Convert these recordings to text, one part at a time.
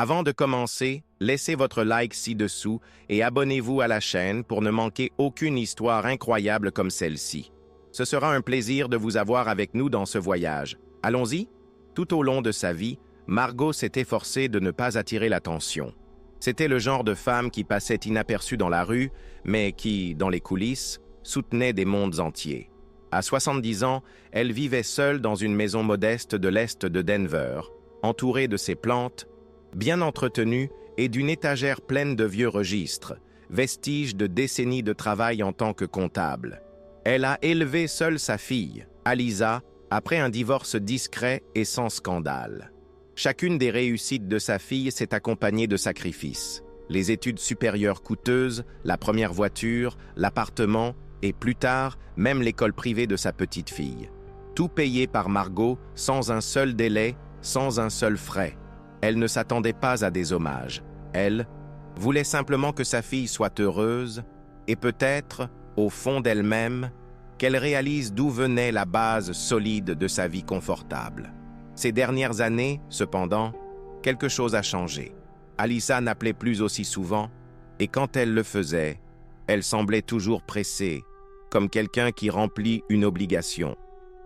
Avant de commencer, laissez votre like ci-dessous et abonnez-vous à la chaîne pour ne manquer aucune histoire incroyable comme celle-ci. Ce sera un plaisir de vous avoir avec nous dans ce voyage. Allons-y? Tout au long de sa vie, Margot s'est efforcée de ne pas attirer l'attention. C'était le genre de femme qui passait inaperçue dans la rue, mais qui, dans les coulisses, soutenait des mondes entiers. À 70 ans, elle vivait seule dans une maison modeste de l'est de Denver, entourée de ses plantes, bien entretenue et d'une étagère pleine de vieux registres, vestiges de décennies de travail en tant que comptable. Elle a élevé seule sa fille, Alisa, après un divorce discret et sans scandale. Chacune des réussites de sa fille s'est accompagnée de sacrifices. Les études supérieures coûteuses, la première voiture, l'appartement et plus tard, même l'école privée de sa petite fille. Tout payé par Margot sans un seul délai, sans un seul frais. Elle ne s'attendait pas à des hommages. Elle voulait simplement que sa fille soit heureuse et peut-être, au fond d'elle-même, qu'elle réalise d'où venait la base solide de sa vie confortable. Ces dernières années, cependant, quelque chose a changé. Alisa n'appelait plus aussi souvent, et quand elle le faisait, elle semblait toujours pressée, comme quelqu'un qui remplit une obligation.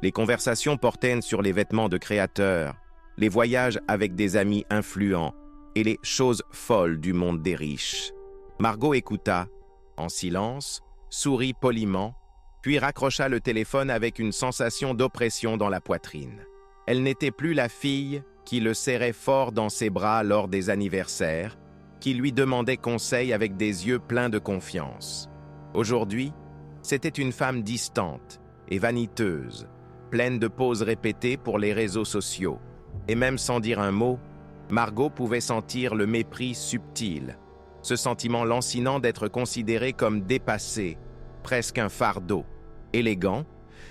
Les conversations portaient sur les vêtements de créateurs, les voyages avec des amis influents et les choses folles du monde des riches. Margot écouta, en silence, sourit poliment, puis raccrocha le téléphone avec une sensation d'oppression dans la poitrine. Elle n'était plus la fille qui le serrait fort dans ses bras lors des anniversaires, qui lui demandait conseil avec des yeux pleins de confiance. Aujourd'hui, c'était une femme distante et vaniteuse, pleine de poses répétées pour les réseaux sociaux. Et même sans dire un mot, Margot pouvait sentir le mépris subtil, ce sentiment lancinant d'être considérée comme dépassée, presque un fardeau, élégant,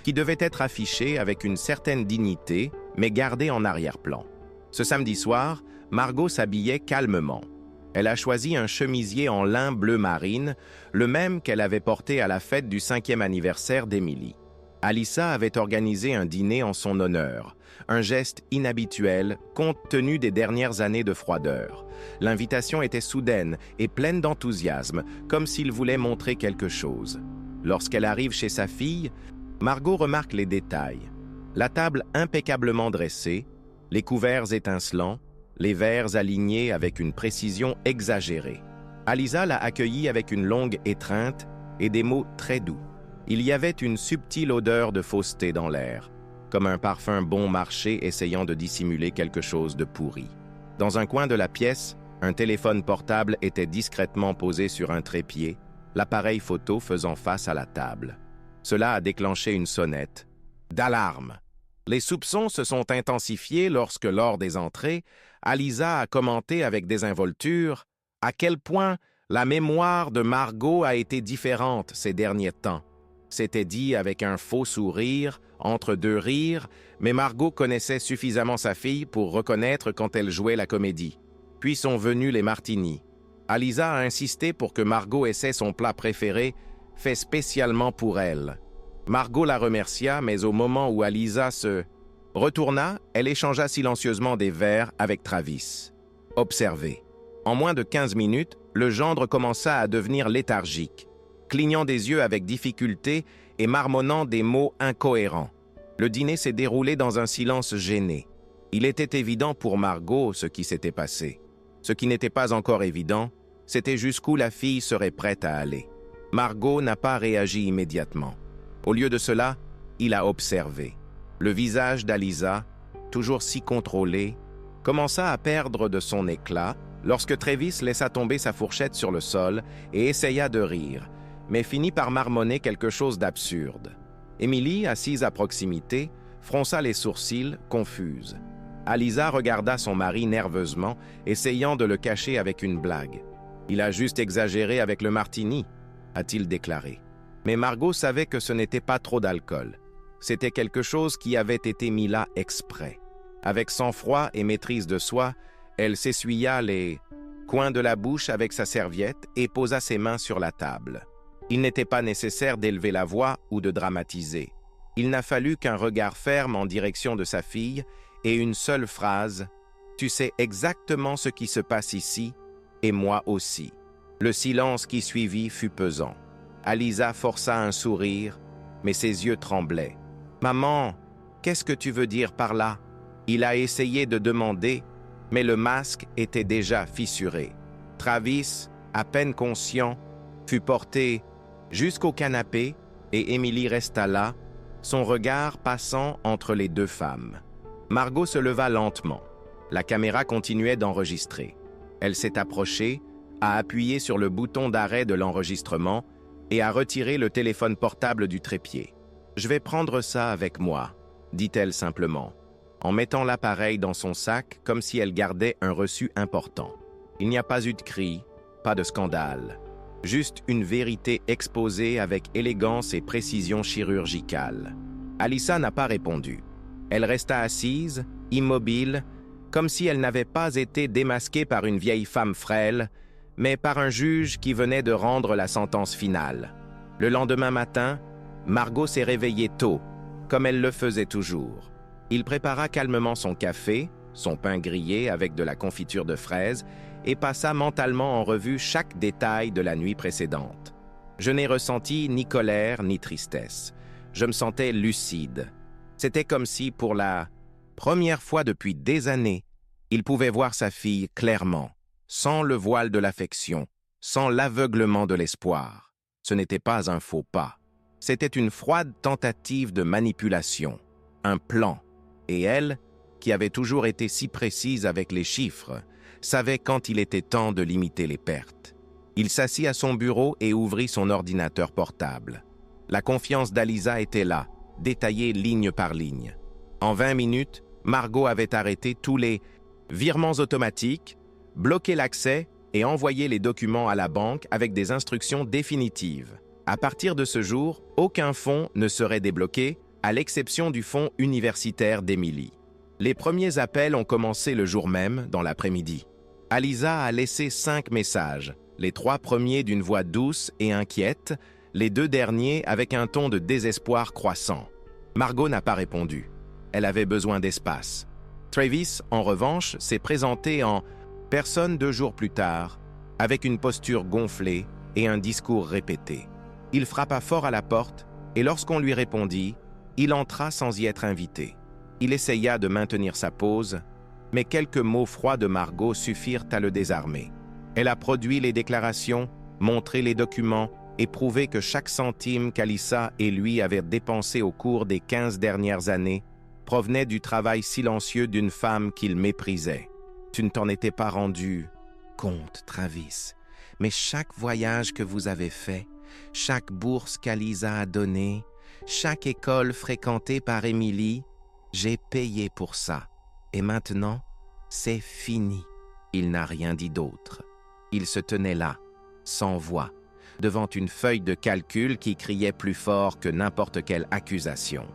qui devait être affiché avec une certaine dignité, mais gardé en arrière-plan. Ce samedi soir, Margot s'habillait calmement. Elle a choisi un chemisier en lin bleu marine, le même qu'elle avait porté à la fête du 5e anniversaire d'Emily. Alisa avait organisé un dîner en son honneur, un geste inhabituel compte tenu des dernières années de froideur. L'invitation était soudaine et pleine d'enthousiasme, comme s'il voulait montrer quelque chose. Lorsqu'elle arrive chez sa fille, Margot remarque les détails. La table impeccablement dressée, les couverts étincelants, les verres alignés avec une précision exagérée. Alisa l'a accueillie avec une longue étreinte et des mots très doux. Il y avait une subtile odeur de fausseté dans l'air, comme un parfum bon marché essayant de dissimuler quelque chose de pourri. Dans un coin de la pièce, un téléphone portable était discrètement posé sur un trépied, l'appareil photo faisant face à la table. Cela a déclenché une sonnette d'alarme. Les soupçons se sont intensifiés lorsque, lors des entrées, Alisa a commenté avec désinvolture à quel point la mémoire de Margot a été différente ces derniers temps. C'était dit avec un faux sourire, entre deux rires, mais Margot connaissait suffisamment sa fille pour reconnaître quand elle jouait la comédie. Puis sont venus les martinis. Alisa a insisté pour que Margot essaie son plat préféré, fait spécialement pour elle. Margot la remercia, mais au moment où Alisa se retourna, elle échangea silencieusement des verres avec Travis. Observez. En moins de 15 minutes, le gendre commença à devenir léthargique, clignant des yeux avec difficulté et marmonnant des mots incohérents. Le dîner s'est déroulé dans un silence gêné. Il était évident pour Margot ce qui s'était passé. Ce qui n'était pas encore évident, c'était jusqu'où la fille serait prête à aller. Margot n'a pas réagi immédiatement. Au lieu de cela, il a observé. Le visage d'Alisa, toujours si contrôlé, commença à perdre de son éclat lorsque Travis laissa tomber sa fourchette sur le sol et essaya de rire, mais finit par marmonner quelque chose d'absurde. Emily, assise à proximité, fronça les sourcils, confuse. Alisa regarda son mari nerveusement, essayant de le cacher avec une blague. « Il a juste exagéré avec le martini », a-t-il déclaré. Mais Margot savait que ce n'était pas trop d'alcool. C'était quelque chose qui avait été mis là exprès. Avec sang-froid et maîtrise de soi, elle s'essuya les coins de la bouche avec sa serviette et posa ses mains sur la table. Il n'était pas nécessaire d'élever la voix ou de dramatiser. Il n'a fallu qu'un regard ferme en direction de sa fille et une seule phrase Tu sais exactement ce qui se passe ici, et moi aussi. » Le silence qui suivit fut pesant. Alisa força un sourire, mais ses yeux tremblaient. « Maman, qu'est-ce que tu veux dire par là ?» Il a essayé de demander, mais le masque était déjà fissuré. Travis, à peine conscient, fut porté jusqu'au canapé et Émilie resta là, son regard passant entre les deux femmes. Margot se leva lentement. La caméra continuait d'enregistrer. Elle s'est approchée, a appuyé sur le bouton d'arrêt de l'enregistrement et a retiré le téléphone portable du trépied. « Je vais prendre ça avec moi », dit-elle simplement, en mettant l'appareil dans son sac comme si elle gardait un reçu important. Il n'y a pas eu de cri, pas de scandale. Juste une vérité exposée avec élégance et précision chirurgicale. Alisa n'a pas répondu. Elle resta assise, immobile, comme si elle n'avait pas été démasquée par une vieille femme frêle, mais par un juge qui venait de rendre la sentence finale. Le lendemain matin, Margot s'est réveillée tôt, comme elle le faisait toujours. Il prépara calmement son café, son pain grillé avec de la confiture de fraises, et passa mentalement en revue chaque détail de la nuit précédente. Je n'ai ressenti ni colère ni tristesse. Je me sentais lucide. C'était comme si, pour la première fois depuis des années, il pouvait voir sa fille clairement, sans le voile de l'affection, sans l'aveuglement de l'espoir. Ce n'était pas un faux pas. C'était une froide tentative de manipulation, un plan. Et elle, qui avait toujours été si précise avec les chiffres, savait quand il était temps de limiter les pertes. Il s'assit à son bureau et ouvrit son ordinateur portable. La confiance d'Alisa était là, détaillée ligne par ligne. En 20 minutes, Margot avait arrêté tous les virements automatiques, bloqué l'accès et envoyé les documents à la banque avec des instructions définitives. À partir de ce jour, aucun fonds ne serait débloqué, à l'exception du fonds universitaire d'Émilie. Les premiers appels ont commencé le jour même, dans l'après-midi. Alisa a laissé 5 messages, les 3 premiers d'une voix douce et inquiète, les 2 derniers avec un ton de désespoir croissant. Margot n'a pas répondu. Elle avait besoin d'espace. Travis, en revanche, s'est présenté en personne 2 jours plus tard, avec une posture gonflée et un discours répété. Il frappa fort à la porte et lorsqu'on lui répondit, il entra sans y être invité. Il essaya de maintenir sa pose, mais quelques mots froids de Margot suffirent à le désarmer. Elle a produit les déclarations, montré les documents et prouvé que chaque centime qu'Alisa et lui avaient dépensé au cours des 15 dernières années provenait du travail silencieux d'une femme qu'il méprisait. Tu ne t'en étais pas rendu compte, Travis, mais chaque voyage que vous avez fait, chaque bourse qu'Alisa a donnée, chaque école fréquentée par Émilie, j'ai payé pour ça. Et maintenant, c'est fini. Il n'a rien dit d'autre. Il se tenait là, sans voix, devant une feuille de calcul qui criait plus fort que n'importe quelle accusation.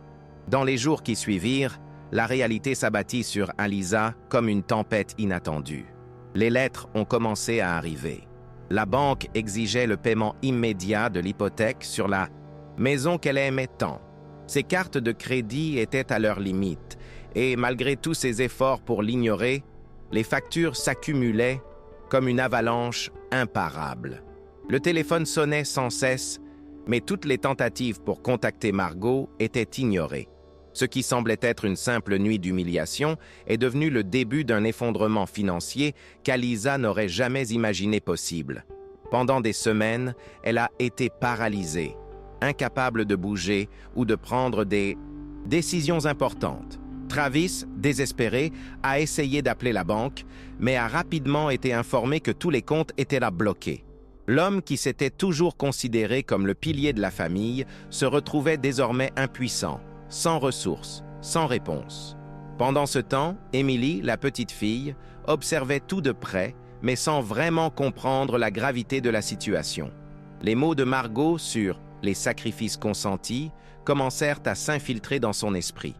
Dans les jours qui suivirent, la réalité s'abattit sur Alisa comme une tempête inattendue. Les lettres ont commencé à arriver. La banque exigeait le paiement immédiat de l'hypothèque sur la maison qu'elle aimait tant. Ses cartes de crédit étaient à leur limite, et malgré tous ses efforts pour l'ignorer, les factures s'accumulaient comme une avalanche imparable. Le téléphone sonnait sans cesse, mais toutes les tentatives pour contacter Margot étaient ignorées. Ce qui semblait être une simple nuit d'humiliation est devenu le début d'un effondrement financier qu'Alisa n'aurait jamais imaginé possible. Pendant des semaines, elle a été paralysée, incapable de bouger ou de prendre des décisions importantes. Travis, désespéré, a essayé d'appeler la banque, mais a rapidement été informé que tous les comptes étaient là bloqués. L'homme qui s'était toujours considéré comme le pilier de la famille se retrouvait désormais impuissant, sans ressources, sans réponse. Pendant ce temps, Émilie, la petite fille, observait tout de près, mais sans vraiment comprendre la gravité de la situation. Les mots de Margot sur les sacrifices consentis commencèrent à s'infiltrer dans son esprit.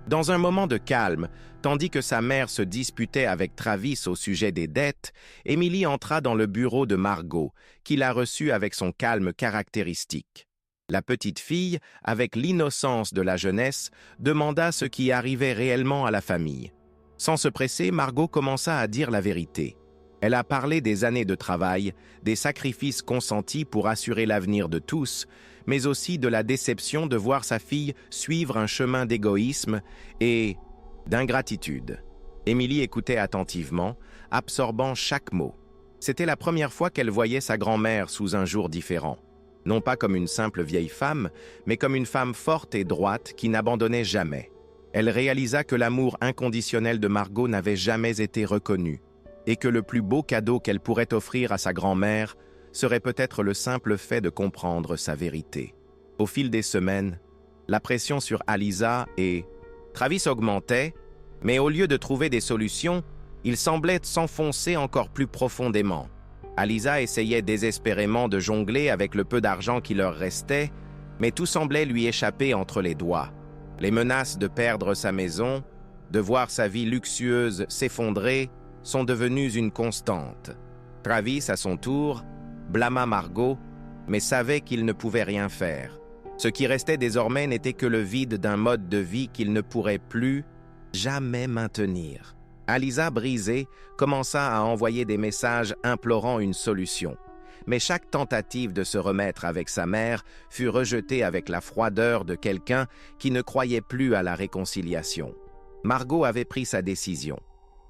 Dans un moment de calme, tandis que sa mère se disputait avec Travis au sujet des dettes, Émilie entra dans le bureau de Margot, qui la reçut avec son calme caractéristique. La petite fille, avec l'innocence de la jeunesse, demanda ce qui arrivait réellement à la famille. Sans se presser, Margot commença à dire la vérité. Elle a parlé des années de travail, des sacrifices consentis pour assurer l'avenir de tous, mais aussi de la déception de voir sa fille suivre un chemin d'égoïsme et d'ingratitude. Émilie écoutait attentivement, absorbant chaque mot. C'était la première fois qu'elle voyait sa grand-mère sous un jour différent. Non pas comme une simple vieille femme, mais comme une femme forte et droite qui n'abandonnait jamais. Elle réalisa que l'amour inconditionnel de Margot n'avait jamais été reconnu, et que le plus beau cadeau qu'elle pourrait offrir à sa grand-mère serait peut-être le simple fait de comprendre sa vérité. Au fil des semaines, la pression sur Alisa et Travis augmentait, mais au lieu de trouver des solutions, il semblait s'enfoncer encore plus profondément. Alisa essayait désespérément de jongler avec le peu d'argent qui leur restait, mais tout semblait lui échapper entre les doigts. Les menaces de perdre sa maison, de voir sa vie luxueuse s'effondrer, sont devenues une constante. Travis, à son tour, blâma Margot, mais savait qu'il ne pouvait rien faire. Ce qui restait désormais n'était que le vide d'un mode de vie qu'il ne pourrait plus jamais maintenir. Alisa, brisée, commença à envoyer des messages implorant une solution. Mais chaque tentative de se remettre avec sa mère fut rejetée avec la froideur de quelqu'un qui ne croyait plus à la réconciliation. Margot avait pris sa décision.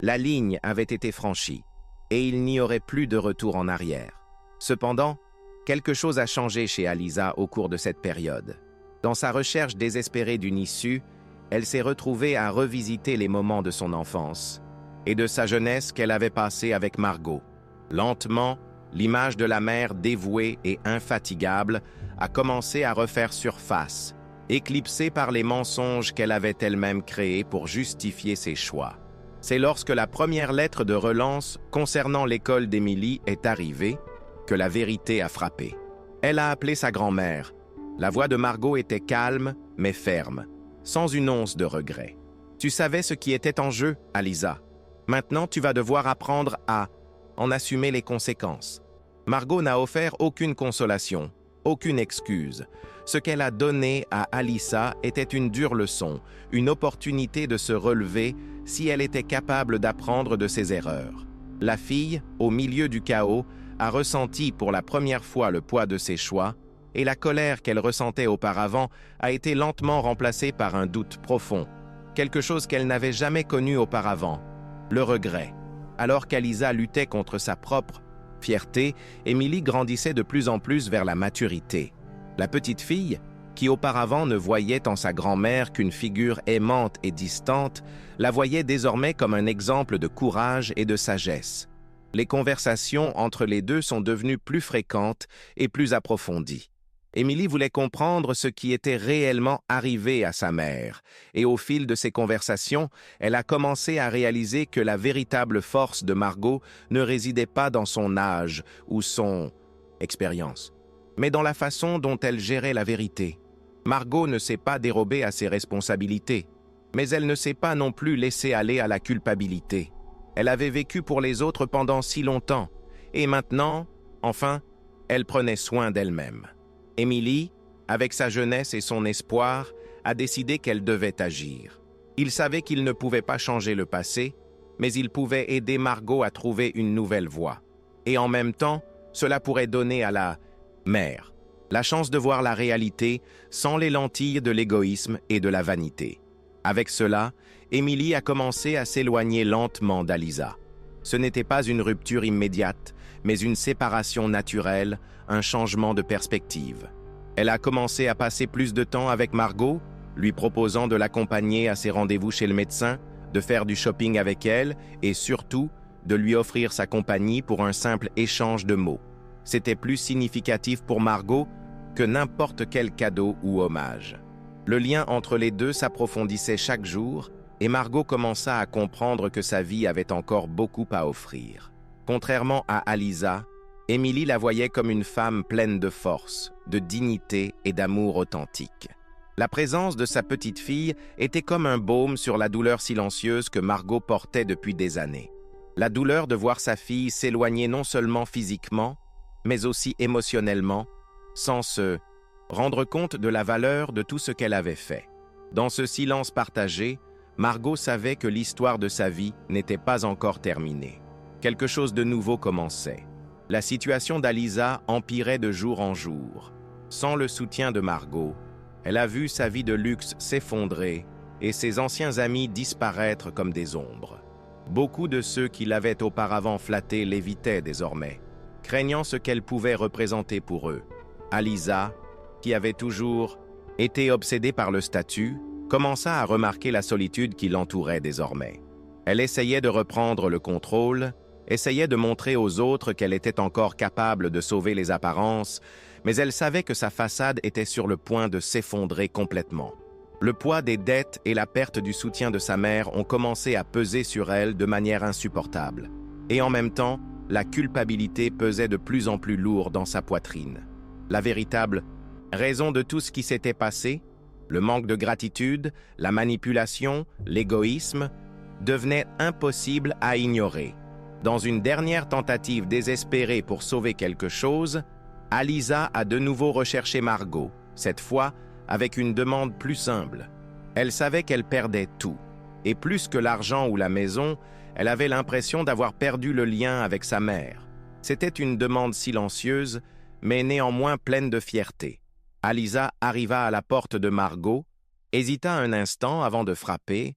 La ligne avait été franchie, et il n'y aurait plus de retour en arrière. Cependant, quelque chose a changé chez Alisa au cours de cette période. Dans sa recherche désespérée d'une issue, elle s'est retrouvée à revisiter les moments de son enfance et de sa jeunesse qu'elle avait passée avec Margot. Lentement, l'image de la mère dévouée et infatigable a commencé à refaire surface, éclipsée par les mensonges qu'elle avait elle-même créés pour justifier ses choix. C'est lorsque la première lettre de relance concernant l'école d'Émilie est arrivée que la vérité a frappé. Elle a appelé sa grand-mère. La voix de Margot était calme, mais ferme, sans une once de regret. « Tu savais ce qui était en jeu, Alisa. Maintenant, tu vas devoir apprendre à en assumer les conséquences. » Margot n'a offert aucune consolation, aucune excuse. Ce qu'elle a donné à Alisa était une dure leçon, une opportunité de se relever si elle était capable d'apprendre de ses erreurs. La fille, au milieu du chaos, a ressenti pour la première fois le poids de ses choix, et la colère qu'elle ressentait auparavant a été lentement remplacée par un doute profond, quelque chose qu'elle n'avait jamais connu auparavant, le regret. Alors qu'Alisa luttait contre sa propre fierté, Émilie grandissait de plus en plus vers la maturité. La petite fille, qui auparavant ne voyait en sa grand-mère qu'une figure aimante et distante, la voyait désormais comme un exemple de courage et de sagesse. Les conversations entre les deux sont devenues plus fréquentes et plus approfondies. Émilie voulait comprendre ce qui était réellement arrivé à sa mère, et au fil de ces conversations, elle a commencé à réaliser que la véritable force de Margot ne résidait pas dans son âge ou son expérience, mais dans la façon dont elle gérait la vérité. Margot ne s'est pas dérobée à ses responsabilités, mais elle ne s'est pas non plus laissée aller à la culpabilité. Elle avait vécu pour les autres pendant si longtemps, et maintenant, enfin, elle prenait soin d'elle-même. Émilie, avec sa jeunesse et son espoir, a décidé qu'elle devait agir. Il savait qu'il ne pouvait pas changer le passé, mais il pouvait aider Margot à trouver une nouvelle voie. Et en même temps, cela pourrait donner à la mère la chance de voir la réalité sans les lentilles de l'égoïsme et de la vanité. Avec cela, Émilie a commencé à s'éloigner lentement d'Alisa. Ce n'était pas une rupture immédiate, mais une séparation naturelle, un changement de perspective. Elle a commencé à passer plus de temps avec Margot, lui proposant de l'accompagner à ses rendez-vous chez le médecin, de faire du shopping avec elle et surtout de lui offrir sa compagnie pour un simple échange de mots. C'était plus significatif pour Margot que n'importe quel cadeau ou hommage. Le lien entre les deux s'approfondissait chaque jour et Margot commença à comprendre que sa vie avait encore beaucoup à offrir. Contrairement à Alisa, Émilie la voyait comme une femme pleine de force, de dignité et d'amour authentique. La présence de sa petite fille était comme un baume sur la douleur silencieuse que Margot portait depuis des années. La douleur de voir sa fille s'éloigner non seulement physiquement, mais aussi émotionnellement, sans se rendre compte de la valeur de tout ce qu'elle avait fait. Dans ce silence partagé, Margot savait que l'histoire de sa vie n'était pas encore terminée. Quelque chose de nouveau commençait. La situation d'Aliza empirait de jour en jour. Sans le soutien de Margot, elle a vu sa vie de luxe s'effondrer et ses anciens amis disparaître comme des ombres. Beaucoup de ceux qui l'avaient auparavant flattée l'évitaient désormais, craignant ce qu'elle pouvait représenter pour eux. Aliza, qui avait toujours été obsédée par le statut, commença à remarquer la solitude qui l'entourait désormais. Elle essayait de reprendre le contrôle, essayait de montrer aux autres qu'elle était encore capable de sauver les apparences, mais elle savait que sa façade était sur le point de s'effondrer complètement. Le poids des dettes et la perte du soutien de sa mère ont commencé à peser sur elle de manière insupportable. Et en même temps, la culpabilité pesait de plus en plus lourd dans sa poitrine. La véritable raison de tout ce qui s'était passé, le manque de gratitude, la manipulation, l'égoïsme, devenaient impossibles à ignorer. Dans une dernière tentative désespérée pour sauver quelque chose, Aliza a de nouveau recherché Margot, cette fois avec une demande plus simple. Elle savait qu'elle perdait tout, et plus que l'argent ou la maison, elle avait l'impression d'avoir perdu le lien avec sa mère. C'était une demande silencieuse, mais néanmoins pleine de fierté. Aliza arriva à la porte de Margot, hésita un instant avant de frapper,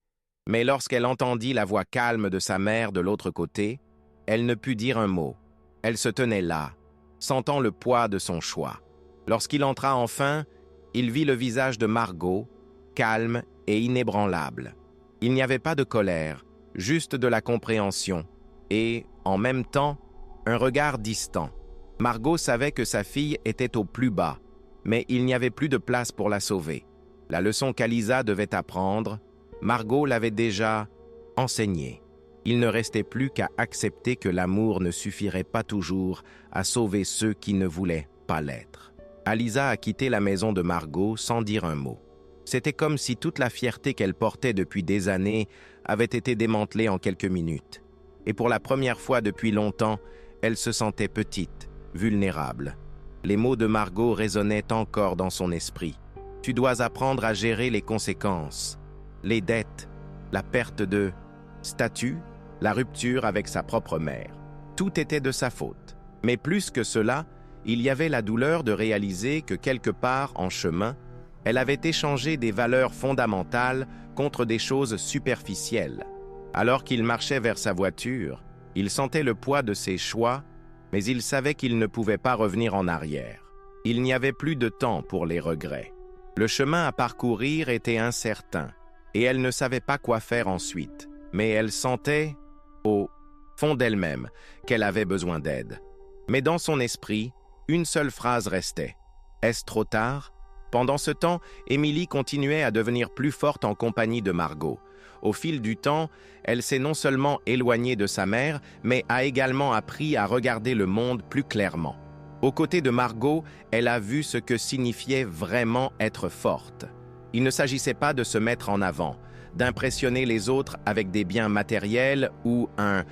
mais lorsqu'elle entendit la voix calme de sa mère de l'autre côté, elle ne put dire un mot. Elle se tenait là, sentant le poids de son choix. Lorsqu'il entra enfin, il vit le visage de Margot, calme et inébranlable. Il n'y avait pas de colère, juste de la compréhension, et, en même temps, un regard distant. Margot savait que sa fille était au plus bas, mais il n'y avait plus de place pour la sauver. La leçon qu'Aliza devait apprendre, Margot l'avait déjà enseignée. Il ne restait plus qu'à accepter que l'amour ne suffirait pas toujours à sauver ceux qui ne voulaient pas l'être. Aliza a quitté la maison de Margot sans dire un mot. C'était comme si toute la fierté qu'elle portait depuis des années avait été démantelée en quelques minutes. Et pour la première fois depuis longtemps, elle se sentait petite, vulnérable. Les mots de Margot résonnaient encore dans son esprit. « Tu dois apprendre à gérer les conséquences, les dettes, la perte de statut, la rupture avec sa propre mère. Tout était de sa faute. Mais plus que cela, il y avait la douleur de réaliser que quelque part en chemin, elle avait échangé des valeurs fondamentales contre des choses superficielles. Alors qu'il marchait vers sa voiture, il sentait le poids de ses choix, mais il savait qu'il ne pouvait pas revenir en arrière. Il n'y avait plus de temps pour les regrets. Le chemin à parcourir était incertain, et elle ne savait pas quoi faire ensuite. Mais elle sentait, au fond d'elle-même, qu'elle avait besoin d'aide. Mais dans son esprit, une seule phrase restait. Est-ce trop tard? Pendant ce temps, Émilie continuait à devenir plus forte en compagnie de Margot. Au fil du temps, elle s'est non seulement éloignée de sa mère, mais a également appris à regarder le monde plus clairement. Aux côtés de Margot, elle a vu ce que signifiait vraiment être forte. Il ne s'agissait pas de se mettre en avant, d'impressionner les autres avec des biens matériels ou un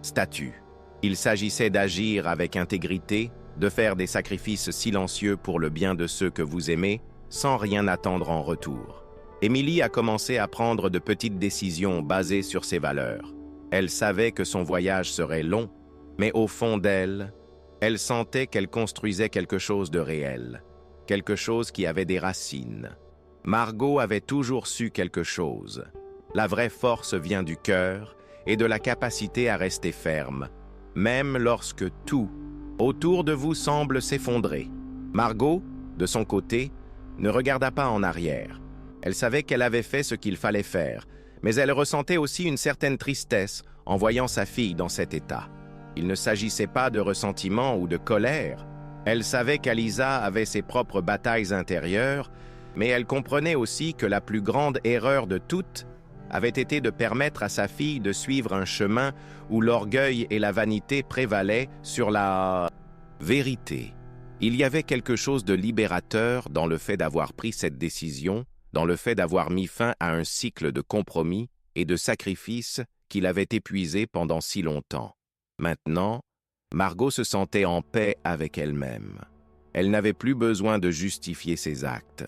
statut. Il s'agissait d'agir avec intégrité, de faire des sacrifices silencieux pour le bien de ceux que vous aimez, sans rien attendre en retour. Émilie a commencé à prendre de petites décisions basées sur ses valeurs. Elle savait que son voyage serait long, mais au fond d'elle, elle sentait qu'elle construisait quelque chose de réel, quelque chose qui avait des racines. Margot avait toujours su quelque chose. La vraie force vient du cœur et de la capacité à rester ferme, même lorsque tout autour de vous semble s'effondrer. Margot, de son côté, ne regarda pas en arrière. Elle savait qu'elle avait fait ce qu'il fallait faire, mais elle ressentait aussi une certaine tristesse en voyant sa fille dans cet état. Il ne s'agissait pas de ressentiment ou de colère. Elle savait qu'Aliza avait ses propres batailles intérieures, mais elle comprenait aussi que la plus grande erreur de toutes avait été de permettre à sa fille de suivre un chemin où l'orgueil et la vanité prévalaient sur la vérité. Il y avait quelque chose de libérateur dans le fait d'avoir pris cette décision, dans le fait d'avoir mis fin à un cycle de compromis et de sacrifices qui l'avait épuisé pendant si longtemps. Maintenant, Margot se sentait en paix avec elle-même. Elle n'avait plus besoin de justifier ses actes.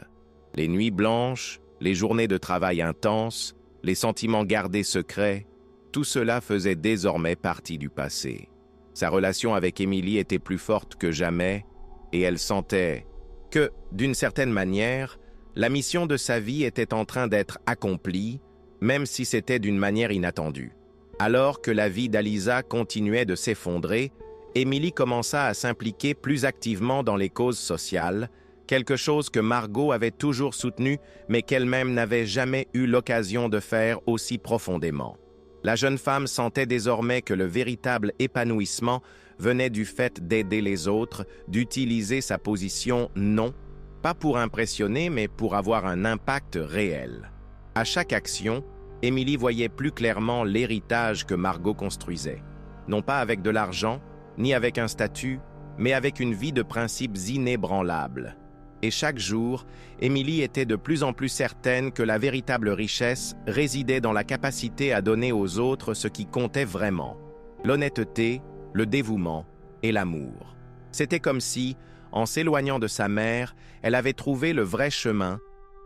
Les nuits blanches, les journées de travail intenses, les sentiments gardés secrets, tout cela faisait désormais partie du passé. Sa relation avec Émilie était plus forte que jamais, et elle sentait que, d'une certaine manière, la mission de sa vie était en train d'être accomplie, même si c'était d'une manière inattendue. Alors que la vie d'Aliza continuait de s'effondrer, Émilie commença à s'impliquer plus activement dans les causes sociales, quelque chose que Margot avait toujours soutenu, mais qu'elle-même n'avait jamais eu l'occasion de faire aussi profondément. La jeune femme sentait désormais que le véritable épanouissement venait du fait d'aider les autres, d'utiliser sa position non, pas pour impressionner, mais pour avoir un impact réel. À chaque action, Émilie voyait plus clairement l'héritage que Margot construisait. Non pas avec de l'argent, ni avec un statut, mais avec une vie de principes inébranlables. Et chaque jour, Émilie était de plus en plus certaine que la véritable richesse résidait dans la capacité à donner aux autres ce qui comptait vraiment: l'honnêteté, le dévouement et l'amour. C'était comme si, en s'éloignant de sa mère, elle avait trouvé le vrai chemin,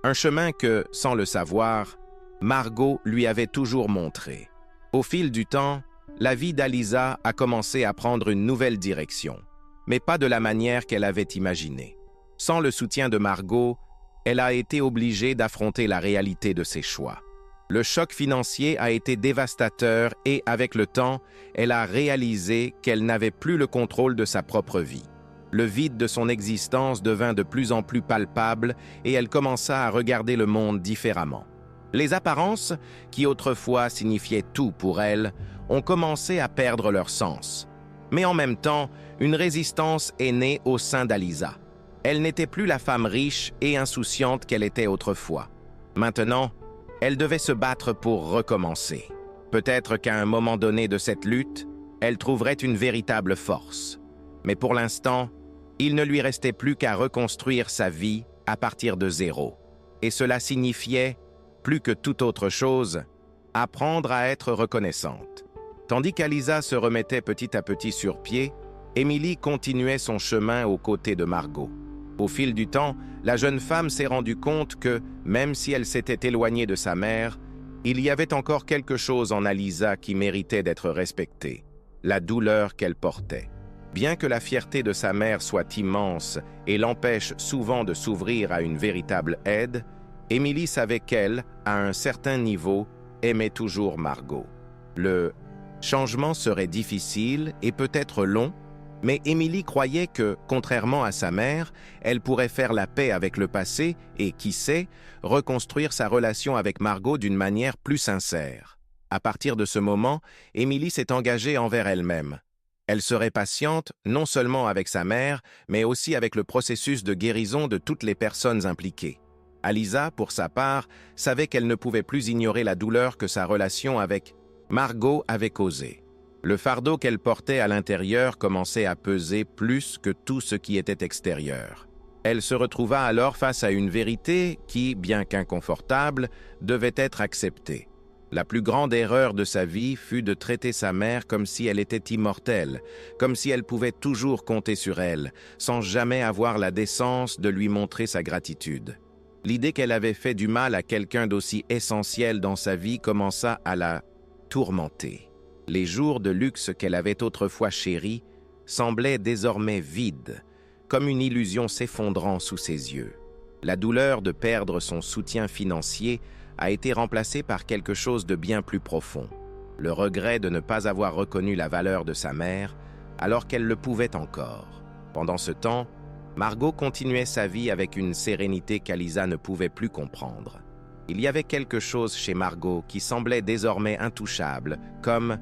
un chemin que, sans le savoir, Margot lui avait toujours montré. Au fil du temps, la vie d'Aliza a commencé à prendre une nouvelle direction, mais pas de la manière qu'elle avait imaginée. Sans le soutien de Margot, elle a été obligée d'affronter la réalité de ses choix. Le choc financier a été dévastateur et, avec le temps, elle a réalisé qu'elle n'avait plus le contrôle de sa propre vie. Le vide de son existence devint de plus en plus palpable et elle commença à regarder le monde différemment. Les apparences, qui autrefois signifiaient tout pour elle, ont commencé à perdre leur sens. Mais en même temps, une résistance est née au sein d'Aliza. Elle n'était plus la femme riche et insouciante qu'elle était autrefois. Maintenant, elle devait se battre pour recommencer. Peut-être qu'à un moment donné de cette lutte, elle trouverait une véritable force. Mais pour l'instant, il ne lui restait plus qu'à reconstruire sa vie à partir de zéro. Et cela signifiait, plus que toute autre chose, apprendre à être reconnaissante. Tandis qu'Aliza se remettait petit à petit sur pied, Émilie continuait son chemin aux côtés de Margot. Au fil du temps, la jeune femme s'est rendue compte que, même si elle s'était éloignée de sa mère, il y avait encore quelque chose en Aliza qui méritait d'être respecté: la douleur qu'elle portait. Bien que la fierté de sa mère soit immense et l'empêche souvent de s'ouvrir à une véritable aide, Émilie savait qu'elle, à un certain niveau, aimait toujours Margot. Le changement serait difficile et peut-être long, mais Émilie croyait que, contrairement à sa mère, elle pourrait faire la paix avec le passé et, qui sait, reconstruire sa relation avec Margot d'une manière plus sincère. À partir de ce moment, Émilie s'est engagée envers elle-même. Elle serait patiente, non seulement avec sa mère, mais aussi avec le processus de guérison de toutes les personnes impliquées. Aliza, pour sa part, savait qu'elle ne pouvait plus ignorer la douleur que sa relation avec Margot avait causée. Le fardeau qu'elle portait à l'intérieur commençait à peser plus que tout ce qui était extérieur. Elle se retrouva alors face à une vérité qui, bien qu'inconfortable, devait être acceptée. La plus grande erreur de sa vie fut de traiter sa mère comme si elle était immortelle, comme si elle pouvait toujours compter sur elle, sans jamais avoir la décence de lui montrer sa gratitude. L'idée qu'elle avait fait du mal à quelqu'un d'aussi essentiel dans sa vie commença à la tourmenter. Les jours de luxe qu'elle avait autrefois chéris semblaient désormais vides, comme une illusion s'effondrant sous ses yeux. La douleur de perdre son soutien financier a été remplacée par quelque chose de bien plus profond: le regret de ne pas avoir reconnu la valeur de sa mère alors qu'elle le pouvait encore. Pendant ce temps, Margot continuait sa vie avec une sérénité qu'Aliza ne pouvait plus comprendre. Il y avait quelque chose chez Margot qui semblait désormais intouchable, comme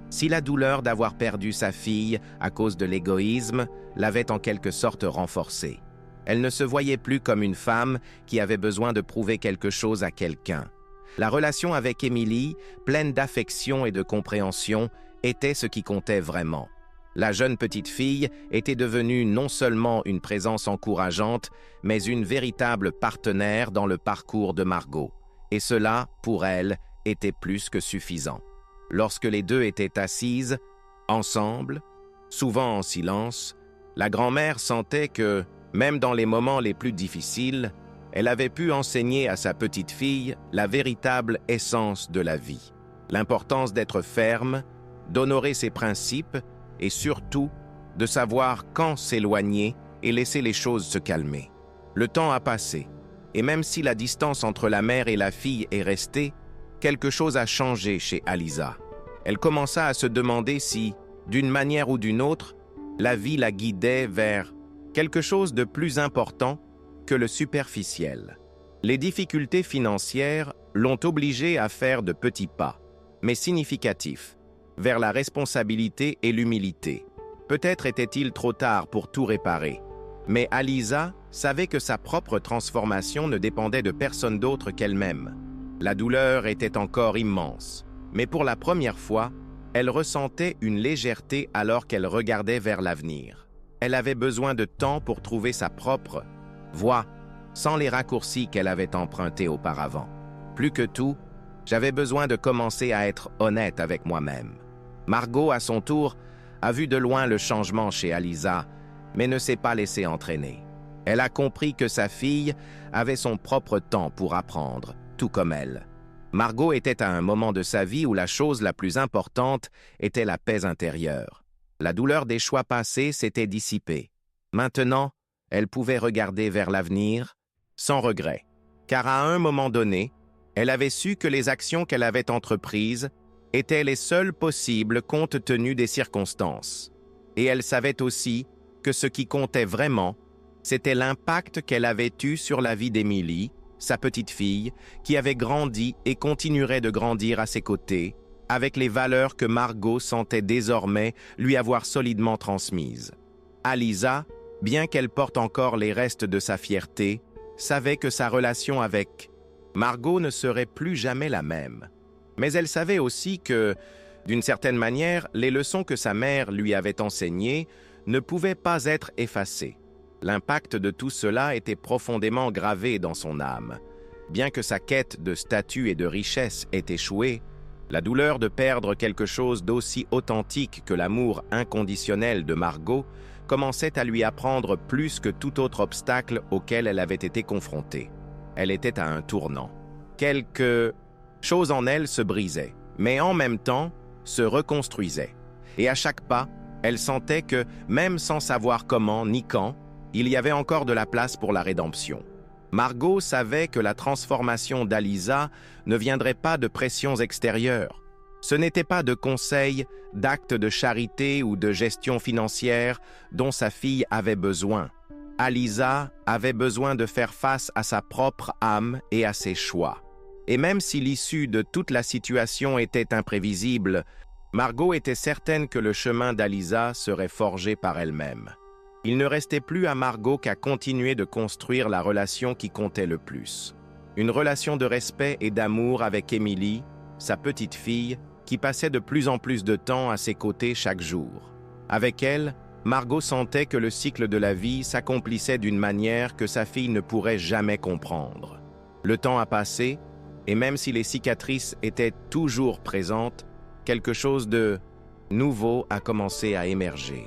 si la douleur d'avoir perdu sa fille à cause de l'égoïsme l'avait en quelque sorte renforcée. Elle ne se voyait plus comme une femme qui avait besoin de prouver quelque chose à quelqu'un. La relation avec Émilie, pleine d'affection et de compréhension, était ce qui comptait vraiment. La jeune petite fille était devenue non seulement une présence encourageante, mais une véritable partenaire dans le parcours de Margot. Et cela, pour elle, était plus que suffisant. Lorsque les deux étaient assises, ensemble, souvent en silence, la grand-mère sentait que, même dans les moments les plus difficiles, elle avait pu enseigner à sa petite fille la véritable essence de la vie, l'importance d'être ferme, d'honorer ses principes et surtout de savoir quand s'éloigner et laisser les choses se calmer. Le temps a passé, et même si la distance entre la mère et la fille est restée, quelque chose a changé chez Aliza. Elle commença à se demander si, d'une manière ou d'une autre, la vie la guidait vers quelque chose de plus important que le superficiel. Les difficultés financières l'ont obligée à faire de petits pas, mais significatifs, vers la responsabilité et l'humilité. Peut-être était-il trop tard pour tout réparer, mais Aliza savait que sa propre transformation ne dépendait de personne d'autre qu'elle-même. La douleur était encore immense, mais pour la première fois, elle ressentait une légèreté alors qu'elle regardait vers l'avenir. Elle avait besoin de temps pour trouver sa propre voie, sans les raccourcis qu'elle avait empruntés auparavant. Plus que tout, j'avais besoin de commencer à être honnête avec moi-même. Margot, à son tour, a vu de loin le changement chez Aliza, mais ne s'est pas laissée entraîner. Elle a compris que sa fille avait son propre temps pour apprendre, tout comme elle. Margot était à un moment de sa vie où la chose la plus importante était la paix intérieure. La douleur des choix passés s'était dissipée. Maintenant, elle pouvait regarder vers l'avenir sans regret, car à un moment donné, elle avait su que les actions qu'elle avait entreprises étaient les seules possibles compte tenu des circonstances. Et elle savait aussi que ce qui comptait vraiment, c'était l'impact qu'elle avait eu sur la vie d'Émilie, sa petite fille, qui avait grandi et continuerait de grandir à ses côtés, avec les valeurs que Margot sentait désormais lui avoir solidement transmises. Aliza, bien qu'elle porte encore les restes de sa fierté, savait que sa relation avec Margot ne serait plus jamais la même. Mais elle savait aussi que, d'une certaine manière, les leçons que sa mère lui avait enseignées ne pouvaient pas être effacées. L'impact de tout cela était profondément gravé dans son âme. Bien que sa quête de statut et de richesse ait échoué, la douleur de perdre quelque chose d'aussi authentique que l'amour inconditionnel de Margot commençait à lui apprendre plus que tout autre obstacle auquel elle avait été confrontée. Elle était à un tournant. Quelque chose en elle se brisait, mais en même temps se reconstruisait. Et à chaque pas, elle sentait que, même sans savoir comment ni quand, il y avait encore de la place pour la rédemption. Margot savait que la transformation d'Aliza ne viendrait pas de pressions extérieures. Ce n'était pas de conseils, d'actes de charité ou de gestion financière dont sa fille avait besoin. Aliza avait besoin de faire face à sa propre âme et à ses choix. Et même si l'issue de toute la situation était imprévisible, Margot était certaine que le chemin d'Aliza serait forgé par elle-même. Il ne restait plus à Margot qu'à continuer de construire la relation qui comptait le plus. Une relation de respect et d'amour avec Émilie, sa petite fille, qui passait de plus en plus de temps à ses côtés chaque jour. Avec elle, Margot sentait que le cycle de la vie s'accomplissait d'une manière que sa fille ne pourrait jamais comprendre. Le temps a passé, et même si les cicatrices étaient toujours présentes, quelque chose de nouveau a commencé à émerger.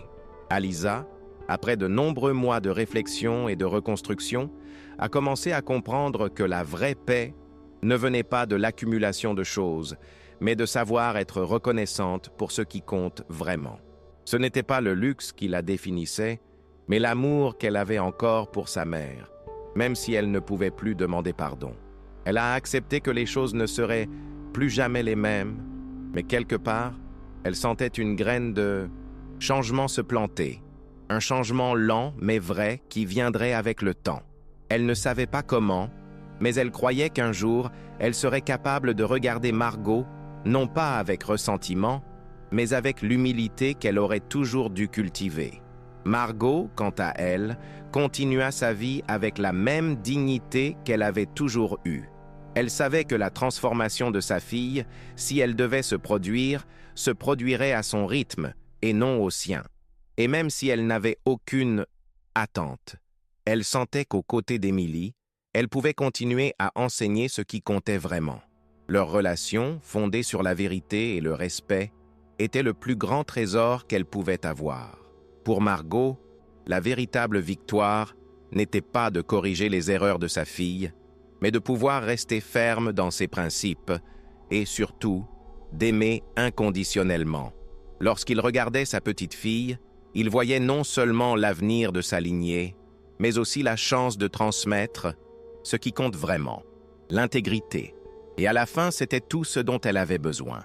Aliza, après de nombreux mois de réflexion et de reconstruction, a commencé à comprendre que la vraie paix ne venait pas de l'accumulation de choses, mais de savoir être reconnaissante pour ce qui compte vraiment. Ce n'était pas le luxe qui la définissait, mais l'amour qu'elle avait encore pour sa mère, même si elle ne pouvait plus demander pardon. Elle a accepté que les choses ne seraient plus jamais les mêmes, mais quelque part, elle sentait une graine de changement se planter. Un changement lent mais vrai qui viendrait avec le temps. Elle ne savait pas comment, mais elle croyait qu'un jour, elle serait capable de regarder Margot, non pas avec ressentiment, mais avec l'humilité qu'elle aurait toujours dû cultiver. Margot, quant à elle, continua sa vie avec la même dignité qu'elle avait toujours eue. Elle savait que la transformation de sa fille, si elle devait se produirait à son rythme et non au sien. Et même si elle n'avait aucune attente, elle sentait qu'aux côtés d'Émilie, elle pouvait continuer à enseigner ce qui comptait vraiment. Leur relation, fondée sur la vérité et le respect, était le plus grand trésor qu'elle pouvait avoir. Pour Margot, la véritable victoire n'était pas de corriger les erreurs de sa fille, mais de pouvoir rester ferme dans ses principes et surtout d'aimer inconditionnellement. Lorsqu'il regardait sa petite fille, il voyait non seulement l'avenir de sa lignée, mais aussi la chance de transmettre ce qui compte vraiment, l'intégrité. Et à la fin, c'était tout ce dont elle avait besoin.